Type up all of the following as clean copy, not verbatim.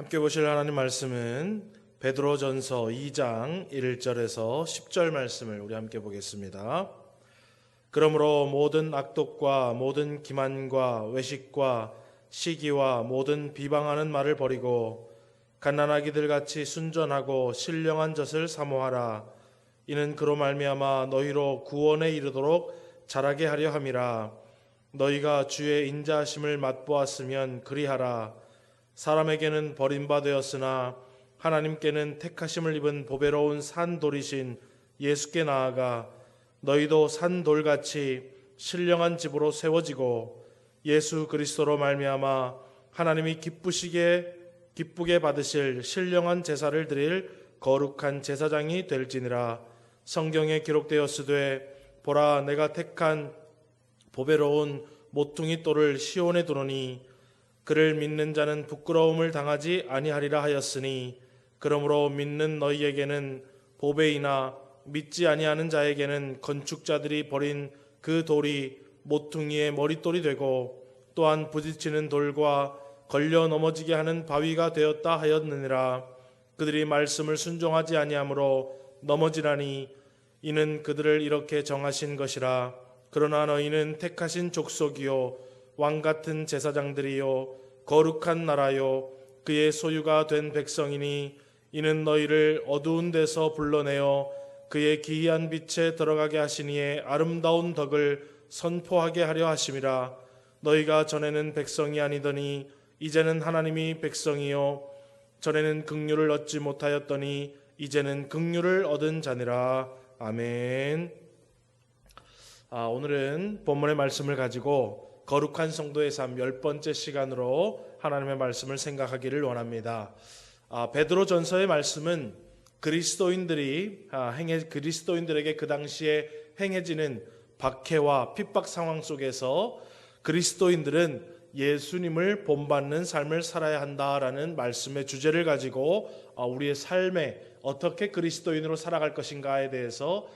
함께 보실 하나님 말씀은 베드로전서 2장 1절에서 10절 말씀을 우리 함께 보겠습니다. 그러므로 모든 악독과 모든 기만과 외식과 시기와 모든 비방하는 말을 버리고 갓난아기들 같이 순전하고 신령한 젖을 사모하라. 이는 그로 말미암아 너희로 구원에 이르도록 자라게 하려 함이라. 너희가 주의 인자하심을 맛보았으면 그리하라. 사람에게는 버림받았으나 하나님께는 택하심을 입은 보배로운 산돌이신 예수께 나아가 너희도 산돌같이 신령한 집으로 세워지고 예수 그리스도로 말미암아 하나님이 기쁘게 받으실 신령한 제사를 드릴 거룩한 제사장이 될지니라. 성경에 기록되었으되 보라 내가 택한 보배로운 모퉁이 돌을 시온에 두노니 그를 믿는 자는 부끄러움을 당하지 아니하리라 하였으니 그러므로 믿는 너희에게는 보배이나 믿지 아니하는 자에게는 건축자들이 버린 그 돌이 모퉁이의 머릿돌이 되고 또한 부딪히는 돌과 걸려 넘어지게 하는 바위가 되었다 하였느니라. 그들이 말씀을 순종하지 아니하므로 넘어지라니 이는 그들을 이렇게 정하신 것이라. 그러나 너희는 택하신 족속이요 왕같은 제사장들이요 거룩한 나라요 그의 소유가 된 백성이니 이는 너희를 어두운 데서 불러내어 그의 기이한 빛에 들어가게 하시니에 아름다운 덕을 선포하게 하려 하심이라. 너희가 전에는 백성이 아니더니 이제는 하나님이 백성이요 전에는 긍휼을 얻지 못하였더니 이제는 긍휼을 얻은 자니라. 아멘. 오늘은 본문의 말씀을 가지고 거룩한 성도의 삶 10번째 시간으로 하나님의 말씀을 생각하기를 원합니다. 베드로전서의 말씀은 그리스도인들에게 그 당시에 행해지는 박해와 핍박 상황 속에서 그리스도인들은 예수님을 본받는 삶을 살아야 한다라는 말씀의 주제를 가지고 우리의 삶에 어떻게 그리스도인으로 살아갈 것인가에 대해서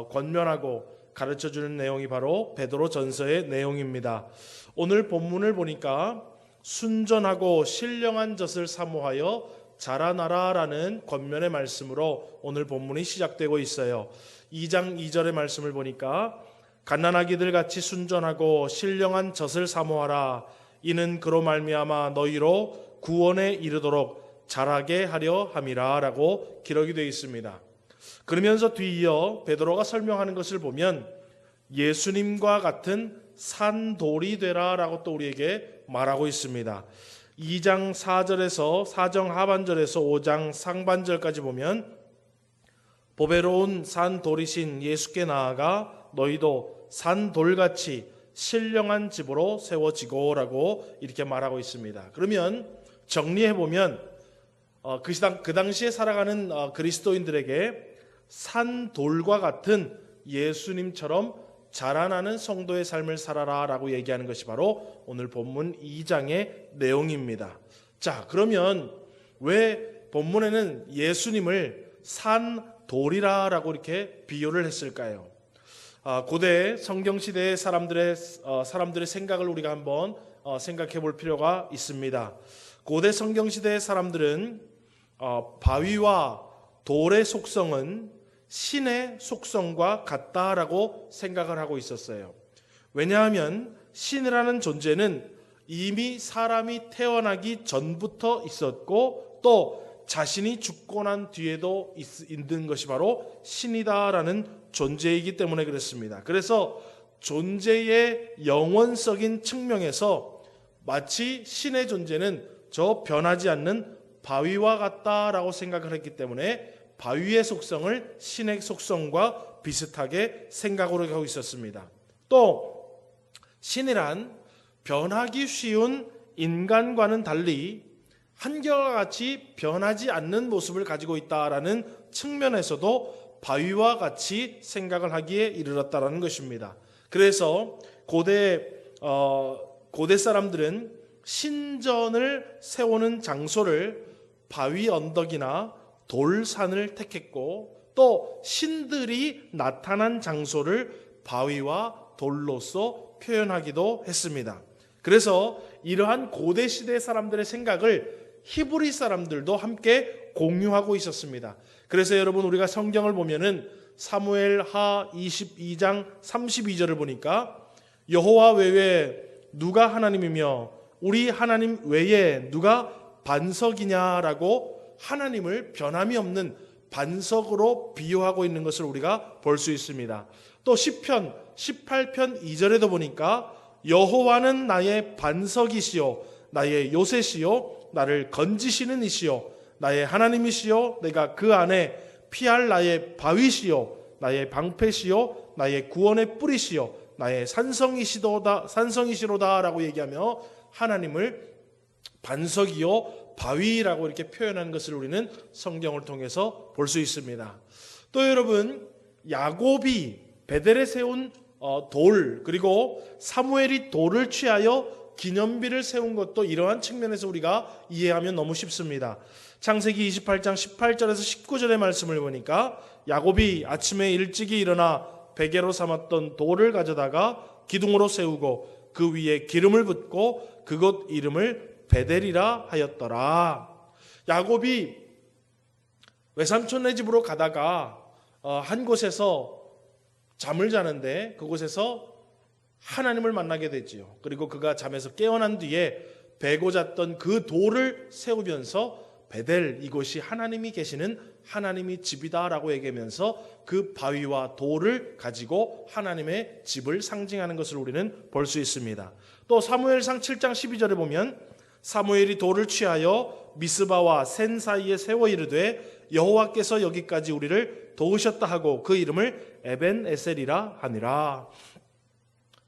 권면하고 가르쳐주는 내용이 바로 베드로전서의 내용입니다. 오늘 본문을 보니까 순전하고 신령한 젖을 사모하여 자라나라라는 권면의 말씀으로 오늘 본문이 시작되고 있어요. 2장 2절의 말씀을 보니까 갓난아기들 같이 순전하고 신령한 젖을 사모하라. 이는 그로 말미암아 너희로 구원에 이르도록 자라게 하려 함이라 라고 기록이 되어 있습니다. 그러면서 뒤이어 베드로가 설명하는 것을 보면 예수님과 같은 산돌이 되라 라고 또 우리에게 말하고 있습니다. 2장 4절에서 4장 하반절에서 5장 상반절까지 보면 보배로운 산돌이신 예수께 나아가 너희도 산돌같이 신령한 집으로 세워지고 라고 이렇게 말하고 있습니다. 그러면 정리해보면 그 당시에 살아가는 그리스도인들에게 산돌과 같은 예수님처럼 자라나는 성도의 삶을 살아라 라고 얘기하는 것이 바로 오늘 본문 2장의 내용입니다. 자, 그러면 왜 본문에는 예수님을 산돌이라 라고 이렇게 비유를 했을까요? 고대 성경시대의 사람들의 생각을 우리가 한번 생각해 볼 필요가 있습니다. 고대 성경시대의 사람들은 바위와 돌의 속성은 신의 속성과 같다라고 생각을 하고 있었어요. 왜냐하면 신이라는 존재는 이미 사람이 태어나기 전부터 있었고 또 자신이 죽고 난 뒤에도 있는 것이 바로 신이다라는 존재이기 때문에 그렇습니다. 그래서 존재의 영원적인 측면에서 마치 신의 존재는 저 변하지 않는 바위와 같다라고 생각을 했기 때문에 바위의 속성을 신의 속성과 비슷하게 생각을 하고 있었습니다. 또 신이란 변하기 쉬운 인간과는 달리 한결과 같이 변하지 않는 모습을 가지고 있다라는 측면에서도 바위와 같이 생각을 하기에 이르렀다라는 것입니다. 그래서 고대 사람들은 신전을 세우는 장소를 바위 언덕이나 돌산을 택했고 또 신들이 나타난 장소를 바위와 돌로서 표현하기도 했습니다. 그래서 이러한 고대 시대 사람들의 생각을 히브리 사람들도 함께 공유하고 있었습니다. 그래서 여러분 우리가 성경을 보면은 사무엘하 22장 32절을 보니까 여호와 외에 누가 하나님이며 우리 하나님 외에 누가 반석이냐라고 하나님을 변함이 없는 반석으로 비유하고 있는 것을 우리가 볼 수 있습니다. 또 시편 18편 2절에도 보니까 여호와는 나의 반석이시요 나의 요새시요 나를 건지시는 이시요 나의 하나님이시요 내가 그 안에 피할 나의 바위시요 나의 방패시요 나의 구원의 뿌리시요 나의 산성이시로다라고 얘기하며 하나님을 반석이요 바위라고 이렇게 표현하는 것을 우리는 성경을 통해서 볼 수 있습니다. 또 여러분 야곱이 베델에 세운 돌 그리고 사무엘이 돌을 취하여 기념비를 세운 것도 이러한 측면에서 우리가 이해하면 너무 쉽습니다. 창세기 28장 18절에서 19절의 말씀을 보니까 야곱이 아침에 일찍이 일어나 베개로 삼았던 돌을 가져다가 기둥으로 세우고 그 위에 기름을 붓고 그곳 이름을 베델이라 하였더라. 야곱이 외삼촌네 집으로 가다가 한 곳에서 잠을 자는데 그곳에서 하나님을 만나게 되지요. 그리고 그가 잠에서 깨어난 뒤에 베고 잤던 그 돌을 세우면서 베델 이곳이 하나님이 계시는 하나님의 집이다라고 얘기하면서 그 바위와 돌을 가지고 하나님의 집을 상징하는 것을 우리는 볼 수 있습니다. 또 사무엘상 7장 12절에 보면 사무엘이 돌을 취하여 미스바와 센 사이에 세워 이르되 여호와께서 여기까지 우리를 도우셨다 하고 그 이름을 에벤에셀이라 하니라.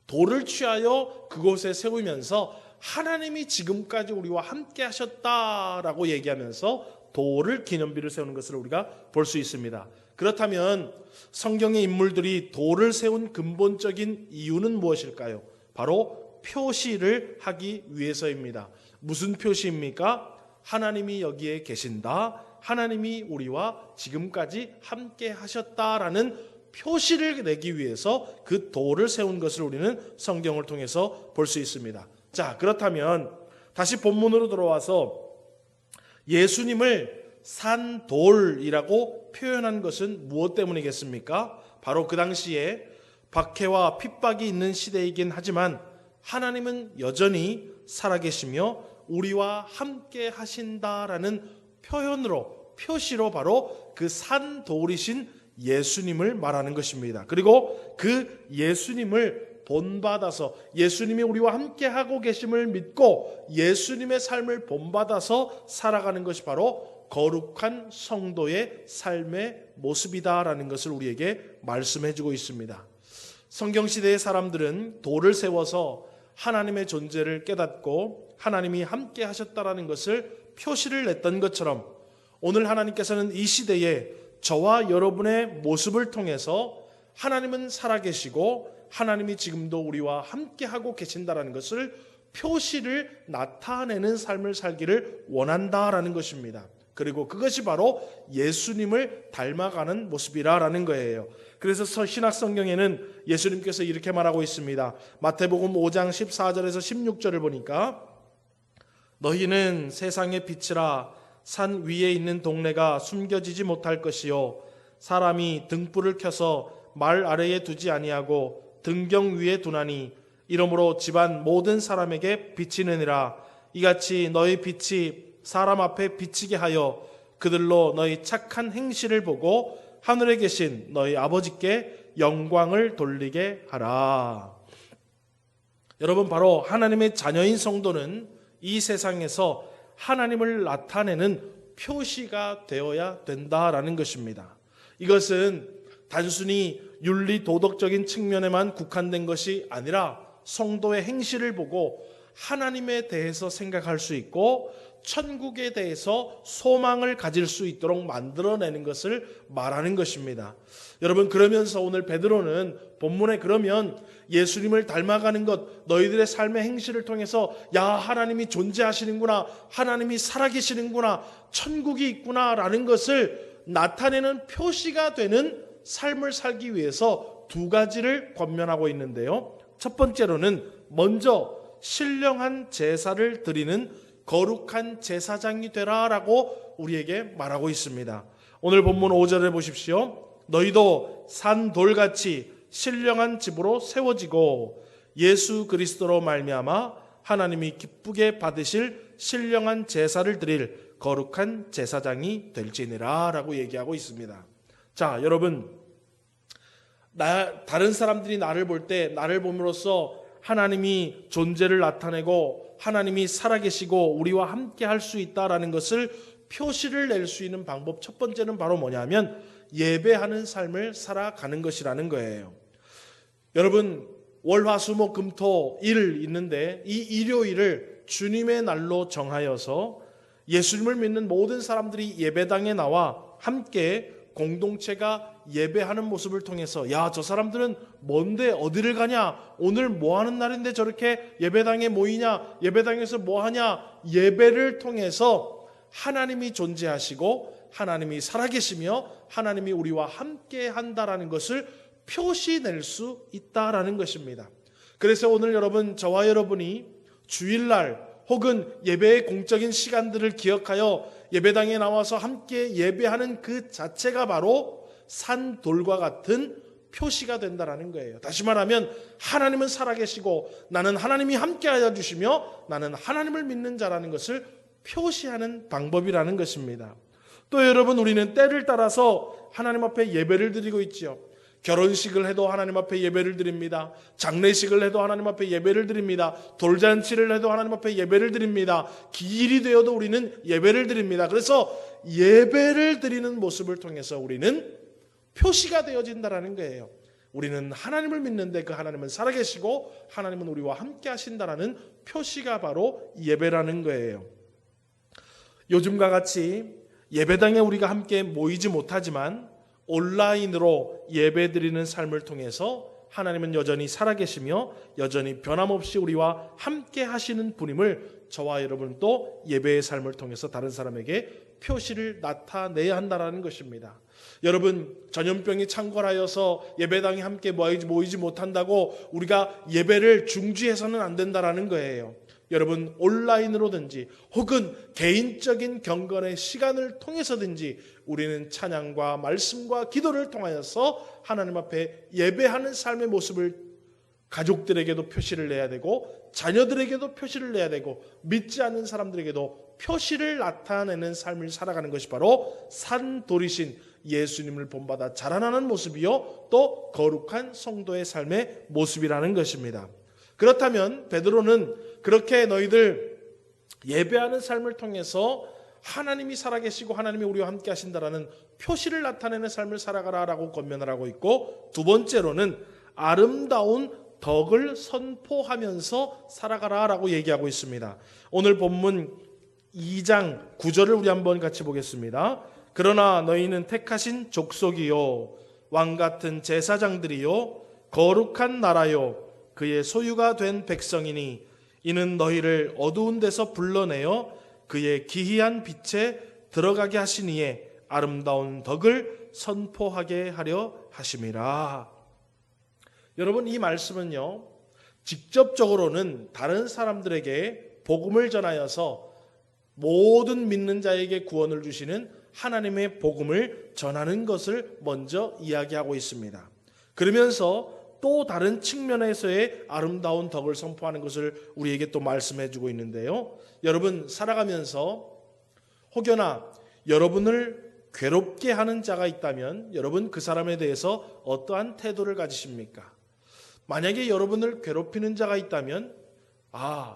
돌을 취하여 그곳에 세우면서 하나님이 지금까지 우리와 함께 하셨다라고 얘기하면서 돌을 기념비를 세우는 것을 우리가 볼 수 있습니다. 그렇다면 성경의 인물들이 돌을 세운 근본적인 이유는 무엇일까요? 바로 표시를 하기 위해서입니다. 무슨 표시입니까? 하나님이 여기에 계신다. 하나님이 우리와 지금까지 함께 하셨다라는 표시를 내기 위해서 그 돌을 세운 것을 우리는 성경을 통해서 볼 수 있습니다. 자, 그렇다면 다시 본문으로 돌아와서 예수님을 산돌이라고 표현한 것은 무엇 때문이겠습니까? 바로 그 당시에 박해와 핍박이 있는 시대이긴 하지만 하나님은 여전히 살아계시며 우리와 함께 하신다라는 표시로 바로 그 산돌이신 예수님을 말하는 것입니다. 그리고 그 예수님을 본받아서 예수님이 우리와 함께 하고 계심을 믿고 예수님의 삶을 본받아서 살아가는 것이 바로 거룩한 성도의 삶의 모습이다라는 것을 우리에게 말씀해주고 있습니다. 성경시대의 사람들은 돌을 세워서 하나님의 존재를 깨닫고 하나님이 함께 하셨다라는 것을 표시를 냈던 것처럼 오늘 하나님께서는 이 시대에 저와 여러분의 모습을 통해서 하나님은 살아계시고 하나님이 지금도 우리와 함께하고 계신다라는 것을 표시를 나타내는 삶을 살기를 원한다라는 것입니다. 그리고 그것이 바로 예수님을 닮아가는 모습이라는 거예요. 그래서 신약 성경에는 예수님께서 이렇게 말하고 있습니다. 마태복음 5장 14절에서 16절을 보니까 너희는 세상의 빛이라 산 위에 있는 동네가 숨겨지지 못할 것이요 사람이 등불을 켜서 말 아래에 두지 아니하고 등경 위에 두나니 이러므로 집안 모든 사람에게 비치느니라. 이같이 너희 빛이 사람 앞에 비치게 하여 그들로 너희 착한 행실을 보고 하늘에 계신 너희 아버지께 영광을 돌리게 하라. 여러분, 바로 하나님의 자녀인 성도는 이 세상에서 하나님을 나타내는 표시가 되어야 된다라는 것입니다. 이것은 단순히 윤리 도덕적인 측면에만 국한된 것이 아니라 성도의 행실을 보고 하나님에 대해서 생각할 수 있고 천국에 대해서 소망을 가질 수 있도록 만들어내는 것을 말하는 것입니다. 여러분, 그러면서 오늘 베드로는 본문에 그러면 예수님을 닮아가는 것, 너희들의 삶의 행실을 통해서 야, 하나님이 존재하시는구나, 하나님이 살아계시는구나, 천국이 있구나 라는 것을 나타내는 표시가 되는 삶을 살기 위해서 두 가지를 권면하고 있는데요. 첫 번째로는 먼저 신령한 제사를 드리는 거룩한 제사장이 되라라고 우리에게 말하고 있습니다. 오늘 본문 5절에 보십시오. 너희도 산 돌같이 신령한 집으로 세워지고 예수 그리스도로 말미암아 하나님이 기쁘게 받으실 신령한 제사를 드릴 거룩한 제사장이 될지니라 라고 얘기하고 있습니다. 자, 여러분, 다른 사람들이 나를 볼 때 나를 봄으로써 하나님이 존재를 나타내고 하나님이 살아계시고 우리와 함께 할 수 있다라는 것을 표시를 낼 수 있는 방법, 첫 번째는 바로 뭐냐면 예배하는 삶을 살아가는 것이라는 거예요. 여러분, 월화수목금토 일 있는데 이 일요일을 주님의 날로 정하여서 예수님을 믿는 모든 사람들이 예배당에 나와 함께 공동체가 예배하는 모습을 통해서, 야, 저 사람들은 뭔데 어디를 가냐, 오늘 뭐 하는 날인데 저렇게 예배당에 모이냐, 예배당에서 뭐 하냐, 예배를 통해서 하나님이 존재하시고 하나님이 살아계시며 하나님이 우리와 함께 한다라는 것을 표시낼 수 있다라는 것입니다. 그래서 오늘 여러분, 저와 여러분이 주일날 혹은 예배의 공적인 시간들을 기억하여 예배당에 나와서 함께 예배하는 그 자체가 바로 산 돌과 같은 표시가 된다라는 거예요. 다시 말하면 하나님은 살아계시고 나는 하나님이 함께하여 주시며 나는 하나님을 믿는 자라는 것을 표시하는 방법이라는 것입니다. 또 여러분, 우리는 때를 따라서 하나님 앞에 예배를 드리고 있지요. 결혼식을 해도 하나님 앞에 예배를 드립니다. 장례식을 해도 하나님 앞에 예배를 드립니다. 돌잔치를 해도 하나님 앞에 예배를 드립니다. 기일이 되어도 우리는 예배를 드립니다. 그래서 예배를 드리는 모습을 통해서 우리는 표시가 되어진다라는 거예요. 우리는 하나님을 믿는데 그 하나님은 살아계시고 하나님은 우리와 함께 하신다라는 표시가 바로 예배라는 거예요. 요즘과 같이 예배당에 우리가 함께 모이지 못하지만 온라인으로 예배드리는 삶을 통해서 하나님은 여전히 살아계시며 여전히 변함없이 우리와 함께 하시는 분임을 저와 여러분도 예배의 삶을 통해서 다른 사람에게 표시를 나타내야 한다는 것입니다. 여러분, 전염병이 창궐하여서 예배당에 함께 모이지 못한다고 우리가 예배를 중지해서는 안 된다는 거예요. 여러분, 온라인으로든지 혹은 개인적인 경건의 시간을 통해서든지 우리는 찬양과 말씀과 기도를 통하여서 하나님 앞에 예배하는 삶의 모습을 가족들에게도 표시를 내야 되고 자녀들에게도 표시를 내야 되고 믿지 않는 사람들에게도 표시를 나타내는 삶을 살아가는 것이 바로 산돌이신 예수님을 본받아 자라나는 모습이요 또 거룩한 성도의 삶의 모습이라는 것입니다. 그렇다면 베드로는 그렇게 너희들 예배하는 삶을 통해서 하나님이 살아계시고 하나님이 우리와 함께 하신다라는 표시를 나타내는 삶을 살아가라라고 권면을 하고 있고, 두 번째로는 아름다운 덕을 선포하면서 살아가라라고 얘기하고 있습니다. 오늘 본문 2장 9절을 우리 한번 같이 보겠습니다. 그러나 너희는 택하신 족속이요 왕같은 제사장들이요 거룩한 나라요 그의 소유가 된 백성이니 이는 너희를 어두운 데서 불러내어 그의 기이한 빛에 들어가게 하시니에 아름다운 덕을 선포하게 하려 하심이라. 여러분, 이 말씀은요 직접적으로는 다른 사람들에게 복음을 전하여서 모든 믿는 자에게 구원을 주시는 하나님의 복음을 전하는 것을 먼저 이야기하고 있습니다. 그러면서 또 다른 측면에서의 아름다운 덕을 선포하는 것을 우리에게 또 말씀해 주고 있는데요. 여러분, 살아가면서 혹여나 여러분을 괴롭게 하는 자가 있다면 여러분 그 사람에 대해서 어떠한 태도를 가지십니까? 만약에 여러분을 괴롭히는 자가 있다면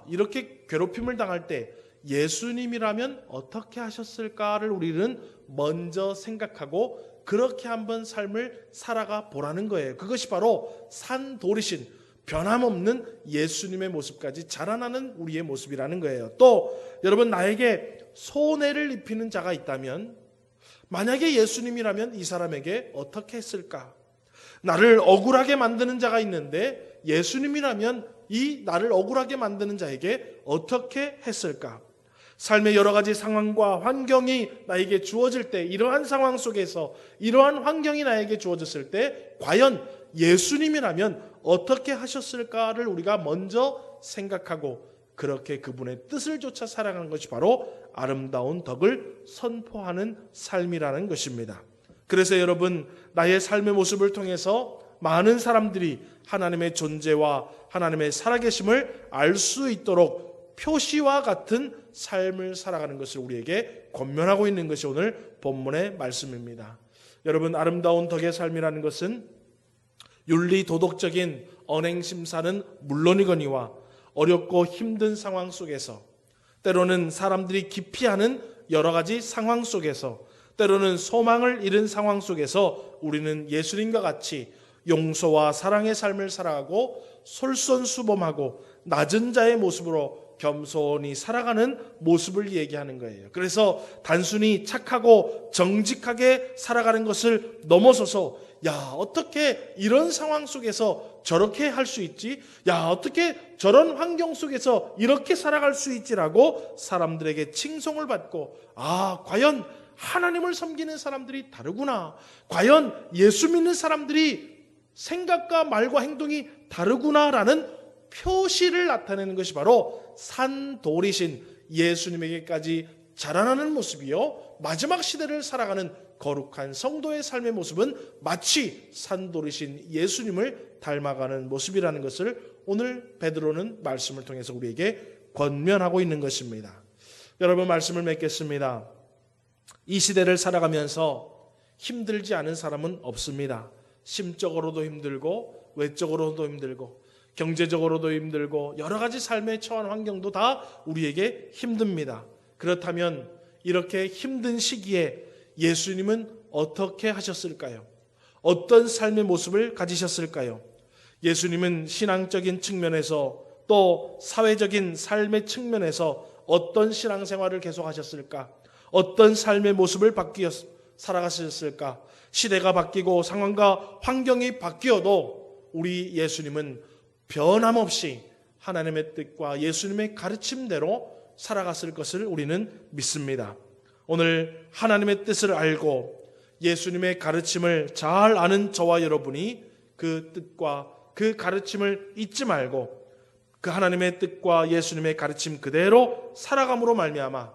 이렇게 괴롭힘을 당할 때 예수님이라면 어떻게 하셨을까를 우리는 먼저 생각하고 그렇게 한번 삶을 살아가 보라는 거예요. 그것이 바로 산돌이신 변함없는 예수님의 모습까지 자라나는 우리의 모습이라는 거예요. 또 여러분, 나에게 손해를 입히는 자가 있다면 만약에 예수님이라면 이 사람에게 어떻게 했을까? 나를 억울하게 만드는 자가 있는데 예수님이라면 이 나를 억울하게 만드는 자에게 어떻게 했을까? 삶의 여러 가지 상황과 환경이 나에게 주어질 때, 이러한 상황 속에서 이러한 환경이 나에게 주어졌을 때 과연 예수님이라면 어떻게 하셨을까를 우리가 먼저 생각하고 그렇게 그분의 뜻을 좇아 살아가는 것이 바로 아름다운 덕을 선포하는 삶이라는 것입니다. 그래서 여러분, 나의 삶의 모습을 통해서 많은 사람들이 하나님의 존재와 하나님의 살아계심을 알 수 있도록 표시와 같은 삶을 살아가는 것을 우리에게 권면하고 있는 것이 오늘 본문의 말씀입니다. 여러분, 아름다운 덕의 삶이라는 것은 윤리 도덕적인 언행심사는 물론이거니와 어렵고 힘든 상황 속에서, 때로는 사람들이 기피하는 여러 가지 상황 속에서, 때로는 소망을 잃은 상황 속에서 우리는 예수님과 같이 용서와 사랑의 삶을 살아가고 솔선수범하고 낮은 자의 모습으로 겸손히 살아가는 모습을 얘기하는 거예요. 그래서 단순히 착하고 정직하게 살아가는 것을 넘어서서, 야, 어떻게 이런 상황 속에서 저렇게 할 수 있지? 야, 어떻게 저런 환경 속에서 이렇게 살아갈 수 있지라고 사람들에게 칭송을 받고, 아, 과연 하나님을 섬기는 사람들이 다르구나. 과연 예수 믿는 사람들이 생각과 말과 행동이 다르구나라는 표시를 나타내는 것이 바로 산돌이신 예수님에게까지 자라나는 모습이요, 마지막 시대를 살아가는 거룩한 성도의 삶의 모습은 마치 산돌이신 예수님을 닮아가는 모습이라는 것을 오늘 베드로는 말씀을 통해서 우리에게 권면하고 있는 것입니다. 여러분, 말씀을 맺겠습니다. 이 시대를 살아가면서 힘들지 않은 사람은 없습니다. 심적으로도 힘들고 외적으로도 힘들고 경제적으로도 힘들고 여러 가지 삶에 처한 환경도 다 우리에게 힘듭니다. 그렇다면 이렇게 힘든 시기에 예수님은 어떻게 하셨을까요? 어떤 삶의 모습을 가지셨을까요? 예수님은 신앙적인 측면에서 또 사회적인 삶의 측면에서 어떤 신앙생활을 계속하셨을까? 어떤 삶의 모습을 살아가셨을까? 시대가 바뀌고 상황과 환경이 바뀌어도 우리 예수님은 변함없이 하나님의 뜻과 예수님의 가르침대로 살아갔을 것을 우리는 믿습니다. 오늘 하나님의 뜻을 알고 예수님의 가르침을 잘 아는 저와 여러분이 그 뜻과 그 가르침을 잊지 말고 그 하나님의 뜻과 예수님의 가르침 그대로 살아감으로 말미암아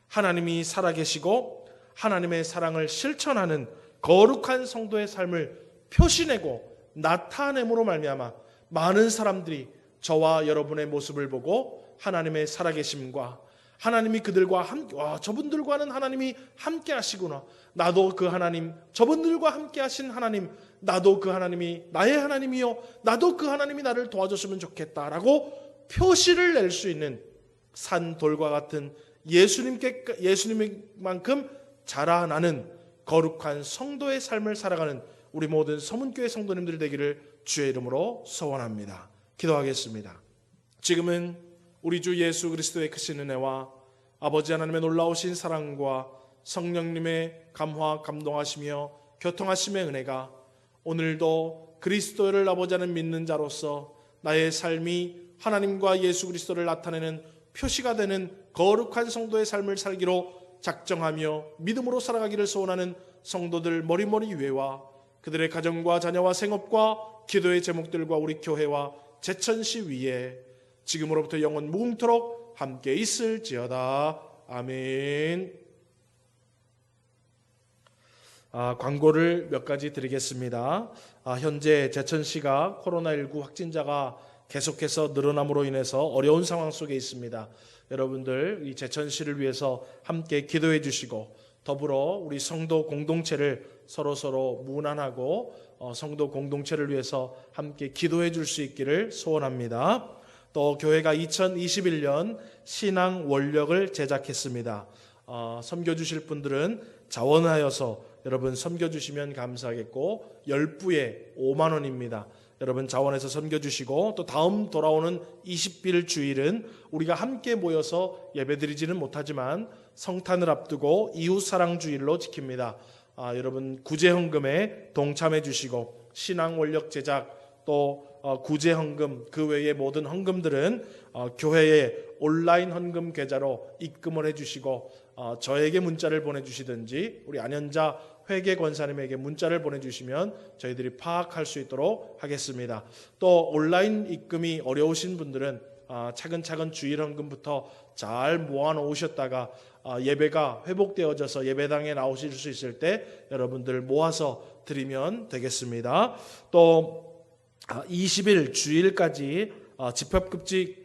하나님이 살아계시고 하나님의 사랑을 실천하는 거룩한 성도의 삶을 표시내고 나타냄으로 말미암아 많은 사람들이 저와 여러분의 모습을 보고 하나님의 살아계심과 하나님이 그들과 함께, 와, 저분들과는 하나님이 함께 하시구나. 나도 그 하나님, 저분들과 함께 하신 하나님, 나도 그 하나님이 나의 하나님이요, 나도 그 하나님이 나를 도와줬으면 좋겠다라고 표시를 낼 수 있는 산돌과 같은 예수님만큼 자라나는 거룩한 성도의 삶을 살아가는 우리 모든 서문교회 성도님들 되기를 주의 이름으로 소원합니다. 기도하겠습니다. 지금은 우리 주 예수 그리스도의 크신 은혜와 아버지 하나님의 놀라우신 사랑과 성령님의 감화 감동하시며 교통하심의 은혜가 오늘도 그리스도를 아버지 하나님 믿는 자로서 나의 삶이 하나님과 예수 그리스도를 나타내는 표시가 되는 거룩한 성도의 삶을 살기로 작정하며 믿음으로 살아가기를 소원하는 성도들 머리머리 위에와 그들의 가정과 자녀와 생업과 기도의 제목들과 우리 교회와 제천시 위에 지금으로부터 영원 무궁토록 함께 있을지어다. 아멘. 광고를 몇 가지 드리겠습니다. 현재 제천시가 코로나19 확진자가 계속해서 늘어남으로 인해서 어려운 상황 속에 있습니다. 여러분들 이 제천시를 위해서 함께 기도해 주시고 더불어 우리 성도 공동체를 서로 문안하고 성도 공동체를 위해서 함께 기도해 줄 수 있기를 소원합니다. 또 교회가 2021년 신앙 원력을 제작했습니다. 섬겨주실 분들은 자원하여서 여러분 섬겨주시면 감사하겠고 10부에 5만 원입니다. 여러분 자원해서 섬겨주시고 또 다음 돌아오는 20일 주일은 우리가 함께 모여서 예배드리지는 못하지만 성탄을 앞두고 이웃사랑주일로 지킵니다. 여러분 구제헌금에 동참해 주시고 신앙 원력 제작 또 구제헌금 그 외의 모든 헌금들은 교회의 온라인 헌금 계좌로 입금을 해주시고 저에게 문자를 보내주시든지 우리 안현자 회계 권사님에게 문자를 보내주시면 저희들이 파악할 수 있도록 하겠습니다. 또 온라인 입금이 어려우신 분들은 차근차근 주일 헌금부터 잘 모아놓으셨다가 예배가 회복되어져서 예배당에 나오실 수 있을 때 여러분들 모아서 드리면 되겠습니다. 또 20일 주일까지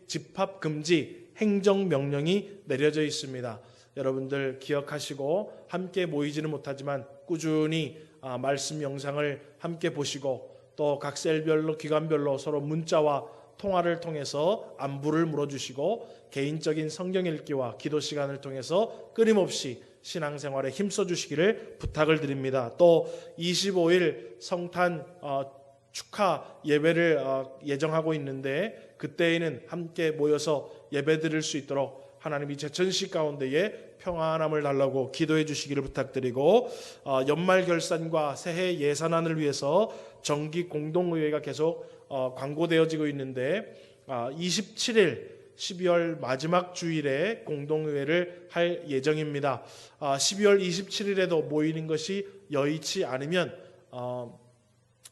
집합금지 행정명령이 내려져 있습니다. 여러분들 기억하시고 함께 모이지는 못하지만 꾸준히 말씀 영상을 함께 보시고 또 각 셀별로 기관별로 서로 문자와 통화를 통해서 안부를 물어주시고 개인적인 성경 읽기와 기도 시간을 통해서 끊임없이 신앙생활에 힘써 주시기를 부탁을 드립니다. 또 25일 성탄 축하 예배를 예정하고 있는데 그때에는 함께 모여서 예배 드릴 수 있도록 하나님이 제천시 가운데에 평안함을 달라고 기도해 주시기를 부탁드리고 연말 결산과 새해 예산안을 위해서 정기 공동의회가 계속 광고되어지고 있는데 27일 12월 마지막 주일에 공동의회를 할 예정입니다. 12월 27일에도 모이는 것이 여의치 않으면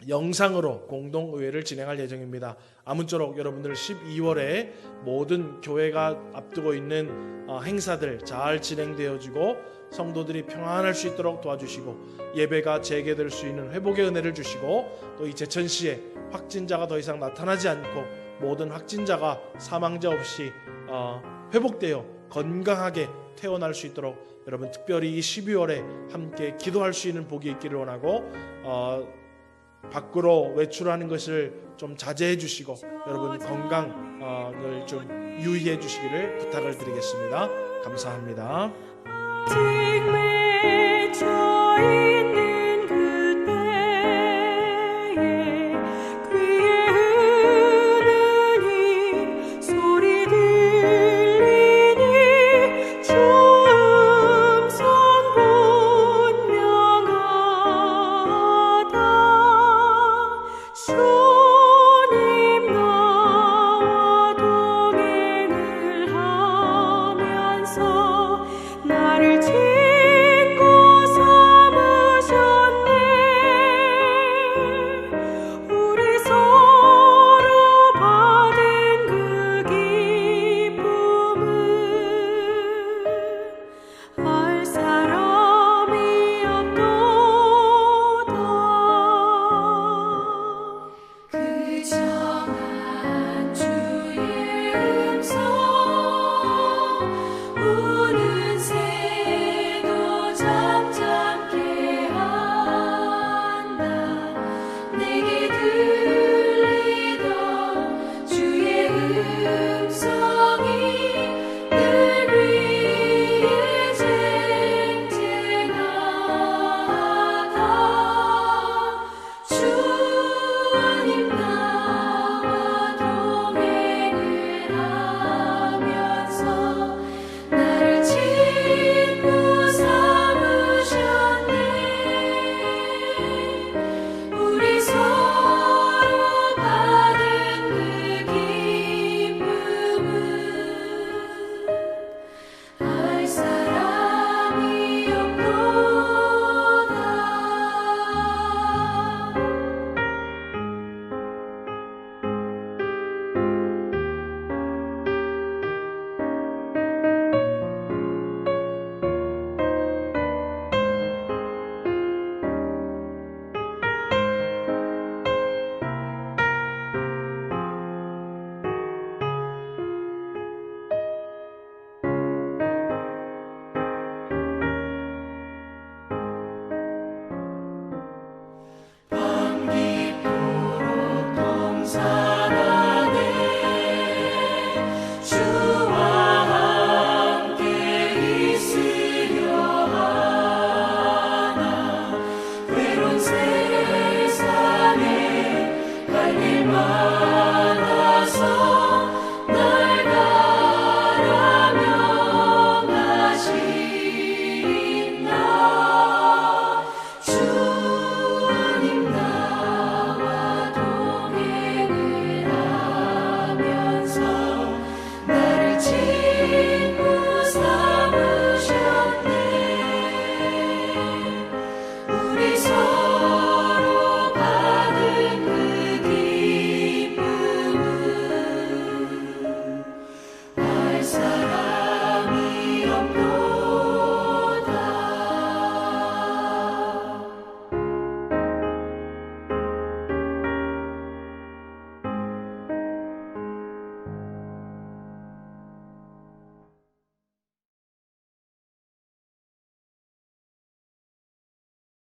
영상으로 공동의회를 진행할 예정입니다. 아무쪼록 여러분들 12월에 모든 교회가 앞두고 있는 행사들 잘 진행되어지고 성도들이 평안할 수 있도록 도와주시고 예배가 재개될 수 있는 회복의 은혜를 주시고 또 이 제천시에 확진자가 더 이상 나타나지 않고 모든 확진자가 사망자 없이 회복되어 건강하게 태어날 수 있도록 여러분 특별히 이 12월에 함께 기도할 수 있는 복이 있기를 원하고 밖으로 외출하는 것을 좀 자제해 주시고 여러분 건강을 좀 유의해 주시기를 부탁을 드리겠습니다. 감사합니다.